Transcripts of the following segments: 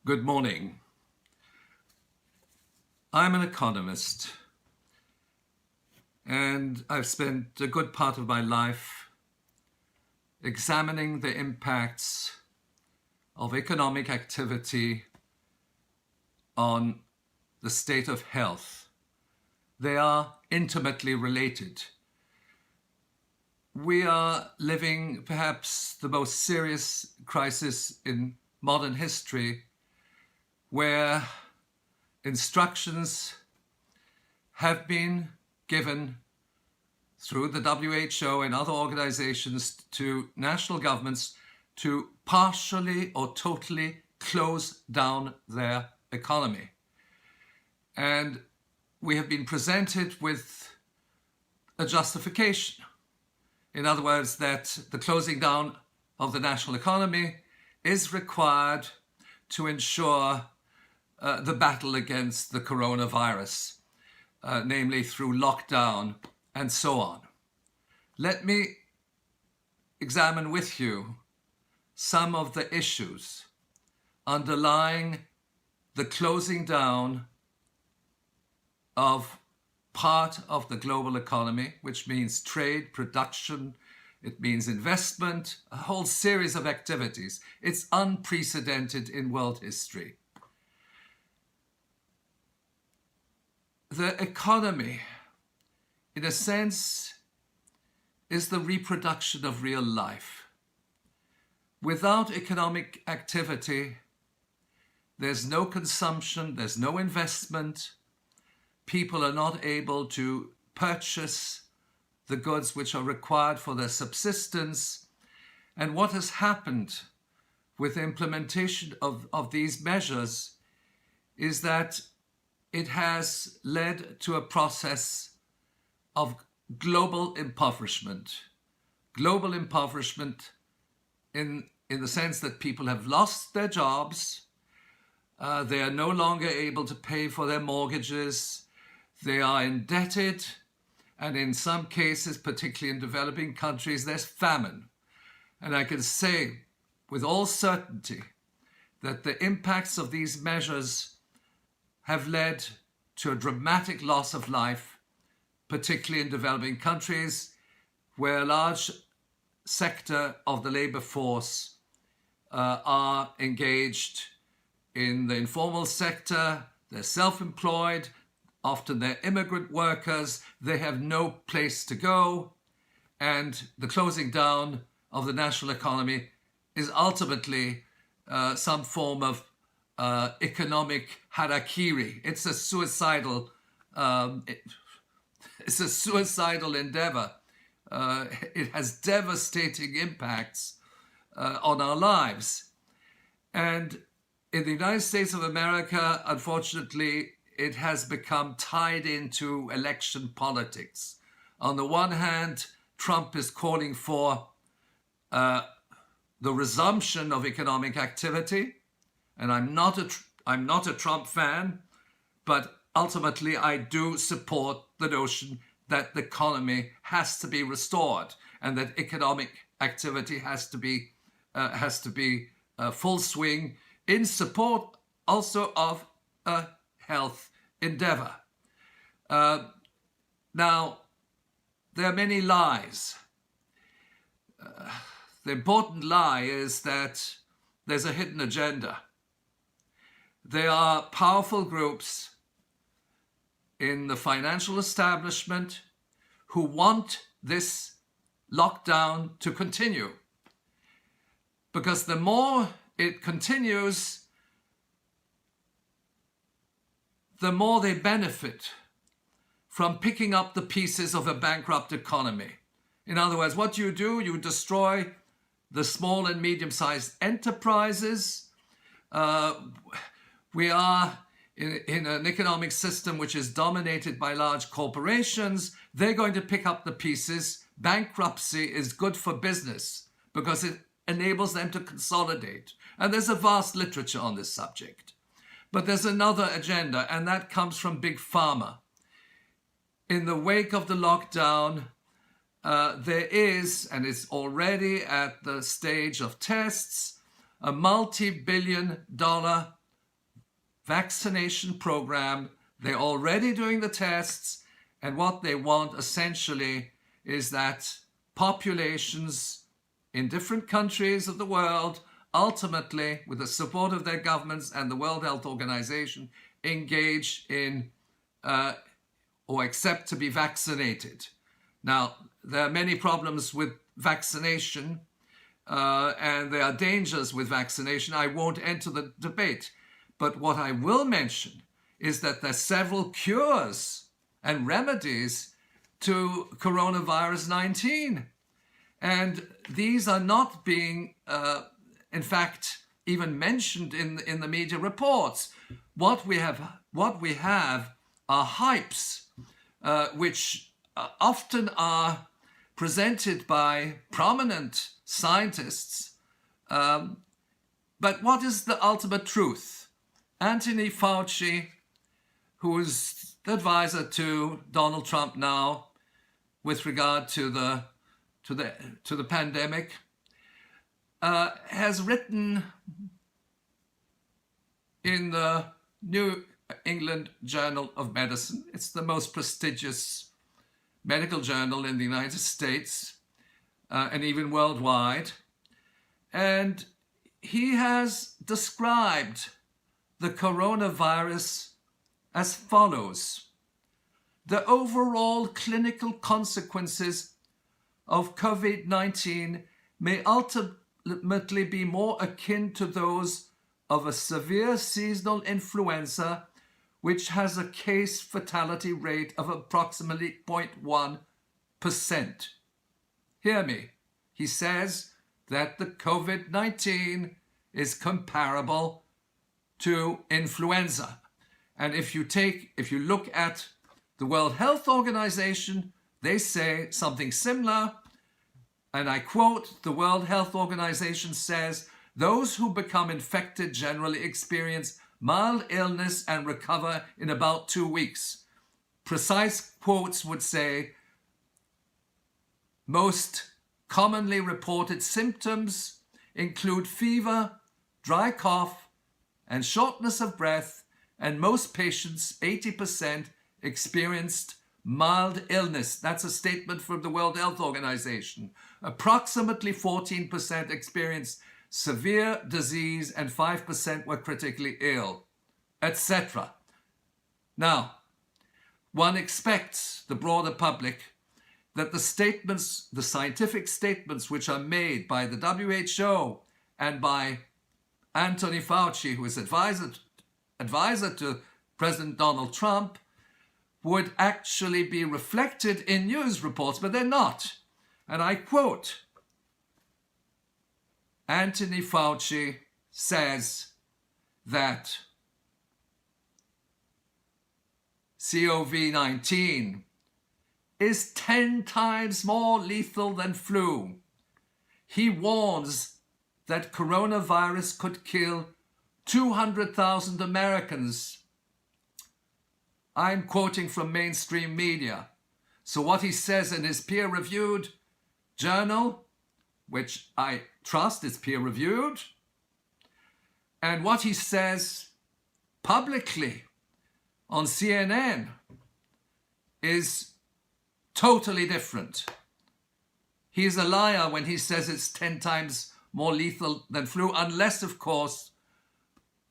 Good morning. I'm an economist, and I've spent a good part of my life examining the impacts of economic activity on the state of health. They are intimately related. We are living perhaps the most serious crisis in modern history, where instructions have been given through the WHO and other organizations to national governments to partially or totally close down their economy. And we have been presented with a justification. In other words, that the closing down of the national economy is required to ensure the battle against the coronavirus, namely through lockdown and so on. Let me examine with you some of the issues underlying the closing down of part of the global economy, which means trade, production, it means investment, a whole series of activities. It's unprecedented in world history. The economy, in a sense, is the reproduction of real life. Without economic activity, there's no consumption, there's no investment. People are not able to purchase the goods which are required for their subsistence. And what has happened with the implementation of these measures is that it has led to a process of global impoverishment. Global impoverishment in the sense that people have lost their jobs, they are no longer able to pay for their mortgages, they are indebted, and in some cases, particularly in developing countries, there's famine. And I can say with all certainty that the impacts of these measures have led to a dramatic loss of life, particularly in developing countries where a large sector of the labor force are engaged in the informal sector, they're self-employed, often they're immigrant workers, they have no place to go, and the closing down of the national economy is ultimately some form of economic harakiri. It's a suicidal endeavor. It has devastating impacts on our lives. And in the United States of America, unfortunately, it has become tied into election politics. On the one hand, Trump is calling for the resumption of economic activity, and I'm not a Trump fan, but ultimately I do support the notion that the economy has to be restored and that economic activity has to be full swing in support also of a health endeavor. Now, there are many lies. The important lie is that there's a hidden agenda. There are powerful groups in the financial establishment who want this lockdown to continue. Because the more it continues, the more they benefit from picking up the pieces of a bankrupt economy. In other words, what you do, you destroy the small and medium-sized enterprises. We are in an economic system which is dominated by large corporations. They're going to pick up the pieces. Bankruptcy is good for business because it enables them to consolidate. And there's a vast literature on this subject. But there's another agenda, and that comes from Big Pharma. In the wake of the lockdown, there is, and it's already at the stage of tests, a multi-billion-dollar vaccination program. They're already doing the tests, and what they want essentially is that populations in different countries of the world, ultimately, with the support of their governments and the World Health Organization, engage in or accept to be vaccinated. Now, there are many problems with vaccination, and there are dangers with vaccination. I won't enter the debate. But what I will mention is that there are several cures and remedies to coronavirus 19. And these are not being, in fact, even mentioned in the media reports. What we have are hypes, which often are presented by prominent scientists. But what is the ultimate truth? Anthony Fauci, who is the advisor to Donald Trump now with regard to the pandemic, has written in the New England Journal of Medicine. It's the most prestigious medical journal in the United States and even worldwide. And he has described the coronavirus as follows: the overall clinical consequences of COVID-19 may ultimately be more akin to those of a severe seasonal influenza, which has a case fatality rate of approximately 0.1%. Hear me. He says that the COVID-19 is comparable to influenza. And if you look at the World Health Organization, they say something similar. And I quote, the World Health Organization says, those who become infected generally experience mild illness and recover in about 2 weeks. Precise quotes would say, most commonly reported symptoms include fever, dry cough, and shortness of breath, and most patients, 80%, experienced mild illness. That's a statement from the World Health Organization. Approximately 14% experienced severe disease and 5% were critically ill, etc. Now, one expects the broader public that the statements, the scientific statements which are made by the WHO and by Anthony Fauci, who is advisor to President Donald Trump, would actually be reflected in news reports, but they're not. And I quote, Anthony Fauci says that COVID-19 is 10 times more lethal than flu. He warns that coronavirus could kill 200,000 Americans. I'm quoting from mainstream media. So what he says in his peer-reviewed journal, which I trust is peer-reviewed, and what he says publicly on CNN is totally different. He's a liar when he says it's 10 times more lethal than flu, unless, of course,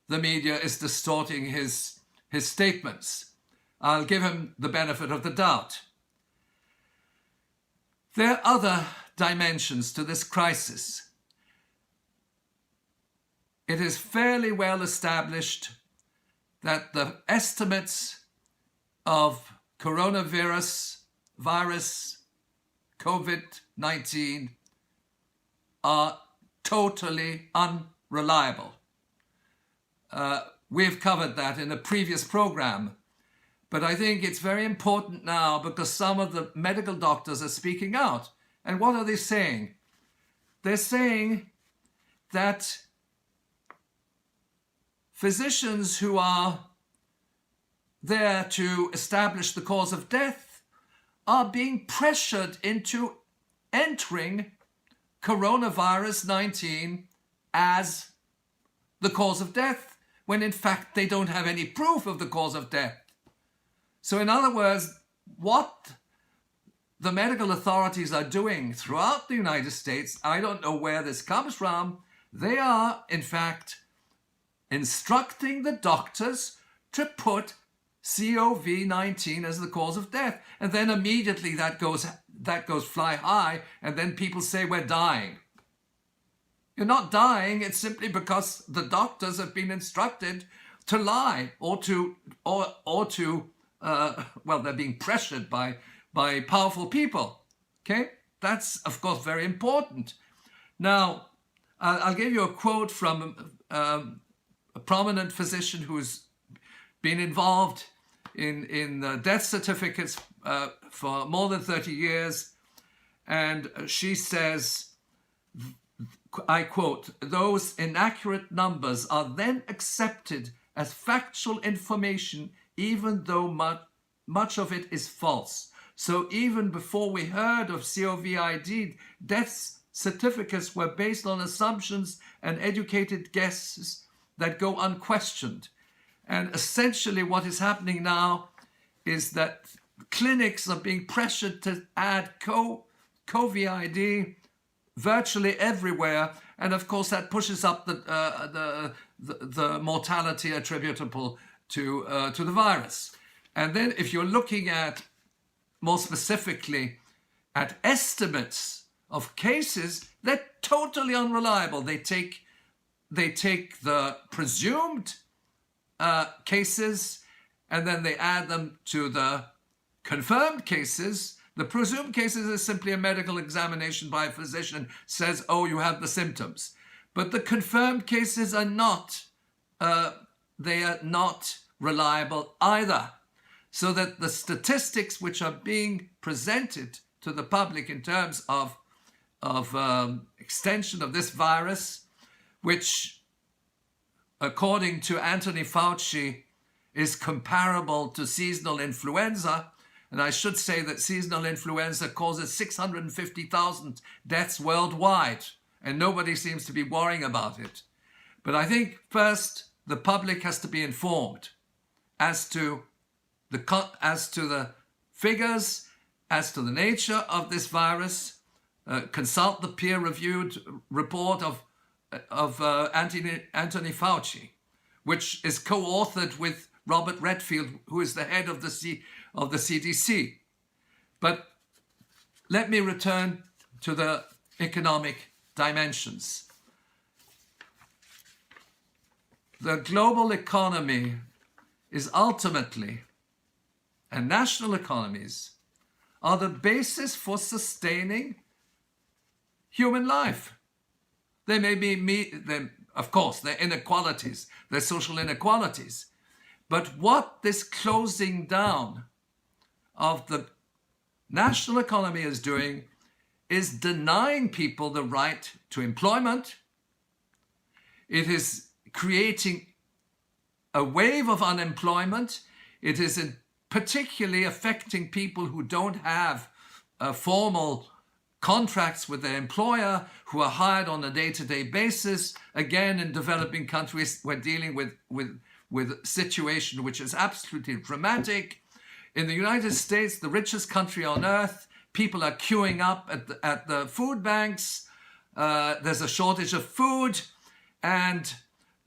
the media is distorting his statements. I'll give him the benefit of the doubt. There are other dimensions to this crisis. It is fairly well established that the estimates of coronavirus, COVID-19, are totally unreliable. We've covered that in a previous program, but I think it's very important now because some of the medical doctors are speaking out. And what are they saying? They're saying that physicians who are there to establish the cause of death are being pressured into entering coronavirus 19 as the cause of death, when in fact they don't have any proof of the cause of death. So in other words, what the medical authorities are doing throughout the United States, I don't know where this comes from, they are in fact instructing the doctors to put COVID-19 as the cause of death. And then immediately that goes fly high, and then people say we're dying. You're not dying, it's simply because the doctors have been instructed to lie or they're being pressured by powerful people. Okay? That's, of course, very important. Now, I'll give you a quote from a prominent physician who's been involved in death certificates for more than 30 years. And she says, I quote, "Those inaccurate numbers are then accepted as factual information, even though much of it is false. So even before we heard of COVID, death certificates were based on assumptions and educated guesses that go unquestioned." And essentially what is happening now is that clinics are being pressured to add COVID virtually everywhere. And of course that pushes up the mortality attributable to the virus. And then if you're looking at, more specifically, at estimates of cases, they're totally unreliable. They take the presumed cases and then they add them to the confirmed cases. The presumed cases is simply a medical examination by a physician, says, oh, you have the symptoms. But the confirmed cases are not, they are not reliable either. So that the statistics which are being presented to the public in terms of extension of this virus, which according to Anthony Fauci is comparable to seasonal influenza, and I should say that seasonal influenza causes 650,000 deaths worldwide, and nobody seems to be worrying about it. But I think first the public has to be informed as to the figures, as to the nature of this virus. Consult the peer-reviewed report of Anthony Fauci, which is co-authored with Robert Redfield, who is the head of the CDC. But let me return to the economic dimensions. The global economy is ultimately, and national economies are the basis for sustaining human life. There may be, of course, there are inequalities, there are social inequalities. But what this closing down of the national economy is doing is denying people the right to employment. It is creating a wave of unemployment. It is particularly affecting people who don't have formal contracts with their employer, who are hired on a day-to-day basis. Again, in developing countries, we're dealing with a situation which is absolutely dramatic. In the United States, the richest country on earth, people are queuing up at the food banks. There's a shortage of food. And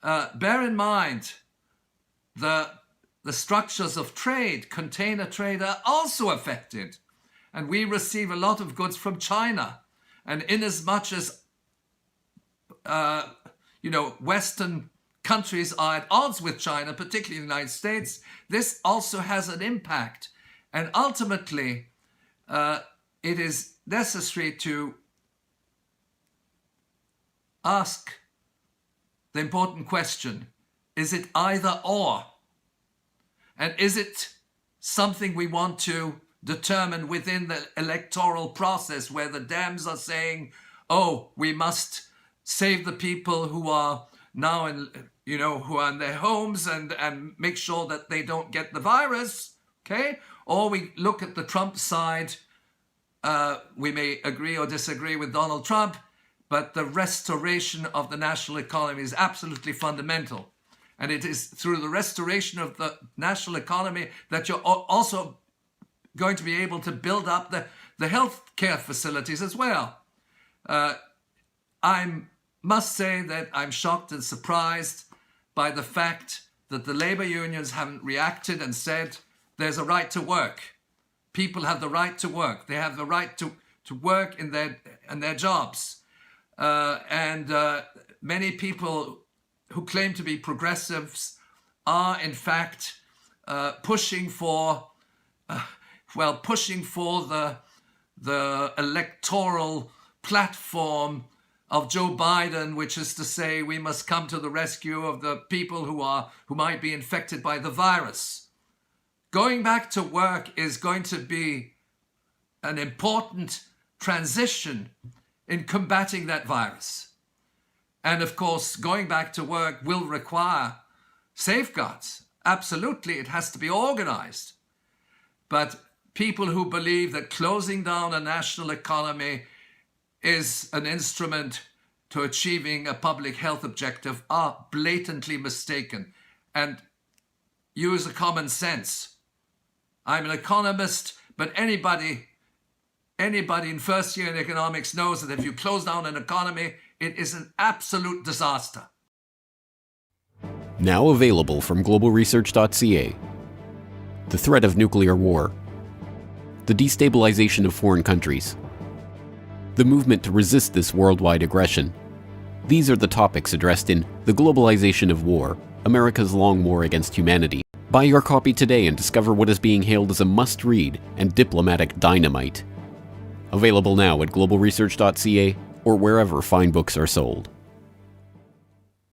bear in mind, the structures of trade, container trade, are also affected. And we receive a lot of goods from China. And inasmuch as, Western countries are at odds with China, particularly the United States, this also has an impact. And ultimately, it is necessary to ask the important question, is it either or? And is it something we want to determine within the electoral process where the Dems are saying, oh, we must save the people who are now who are in their homes and make sure that they don't get the virus, okay? Or we look at the Trump side, we may agree or disagree with Donald Trump, but the restoration of the national economy is absolutely fundamental. And it is through the restoration of the national economy that you're also going to be able to build up the healthcare facilities as well. I must say that I'm shocked and surprised by the fact that the labor unions haven't reacted and said there's a right to work. People have the right to work. They have the right to work in their jobs. Many people who claim to be progressives are in fact pushing for the electoral platform of Joe Biden, which is to say we must come to the rescue of the people who might be infected by the virus. Going back to work is going to be an important transition in combating that virus. And of course, going back to work will require safeguards. Absolutely, it has to be organized. But people who believe that closing down a national economy is an instrument to achieving a public health objective are blatantly mistaken and use a common sense. I'm an economist, but anybody in first year in economics knows that if you close down an economy, it is an absolute disaster. Now available from globalresearch.ca. The threat of nuclear war. The destabilization of foreign countries. The movement to resist this worldwide aggression. These are the topics addressed in The Globalization of War, America's Long War Against Humanity. Buy your copy today and discover what is being hailed as a must-read and diplomatic dynamite. Available now at globalresearch.ca or wherever fine books are sold.